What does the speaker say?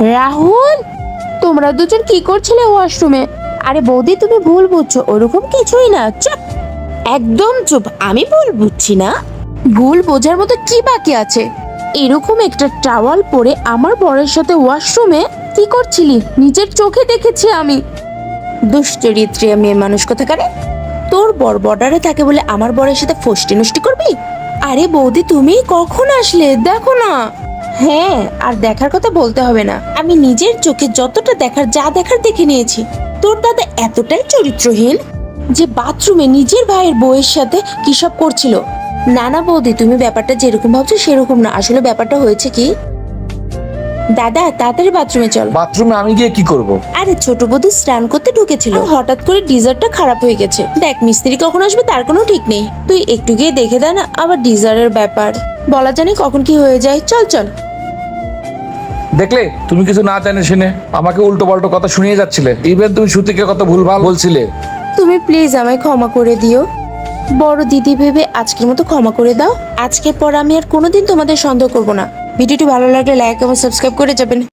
রাহুল, তোমরা দুজন কি করছিলে ওয়াশরুমে? আরে বৌদি, তুমি ভুল বুঝছো, ওরকম কিছুই না। চুপ, একদম চুপ। আমি ভুল বুঝছি না? ভুল বোঝার মতো কি বাকি আছে? এরকম একটা টাওয়াল পরে আমার বরের সাথে ওয়াশরুমে কি করছিলি? নিজের চোখে দেখেছি আমি। দুশ্চরিত্রী মেয়ে মানুষ কোথাকারে। তোর বর বর্ডারে থাকে বলে আমার বরের সাথে ফষ্টি নষ্টি করবি? আরে বৌদি, তুমি কখন আসলে? দেখো না। হ্যাঁ, আর দেখার কথা বলতে হবে না। আমি নিজের চোখে যতটা দেখার, যা দেখার দেখে নিয়েছি। তোর দাদা এতটাই চরিত্রহীন যে বাথরুমে নিজের ভাইয়ের বউয়ের সাথে কি সব করছিল। না না বৌদি, তুমি ব্যাপারটা যেরকম ভাবছো সেরকম না। আসলে ব্যাপারটা হয়েছে কি, দাদা তাড়াতাড়ি বাথরুমে চল। বাথরুমে আমি গিয়ে কি করব? আরে ছোট বৌদি স্নান করতে ঢুকেছিল, হঠাৎ করে ডিজারটা খারাপ হয়ে গেছে। দেখ, মিস্ত্রি কখন আসবে তার কোনো ঠিক নেই। তুই একটু গিয়ে দেখে দে না। আবার ডিজারের ব্যাপার, বলা জানি কখন কি হয়ে যায়। চল চল। দেখলে, তুমি কিছু না জানে শুনে আমাকে উল্টো পাল্টো কথা শুনিয়ে যাচ্ছিলে। ইভেন তুমি শ্রুতিকে কত ভুলভাল বলছিলে। তুমি প্লিজ আমায় ক্ষমা করে দিও। বড় দিদি ভেবে আজকের মতো ক্ষমা করে দাও। আজকের পর আমি আর কোনোদিন তোমাদের সন্দেহ করব না। ভিডিওটি ভালো লাগলে লাইক এবং সাবস্ক্রাইব করে যাবেন।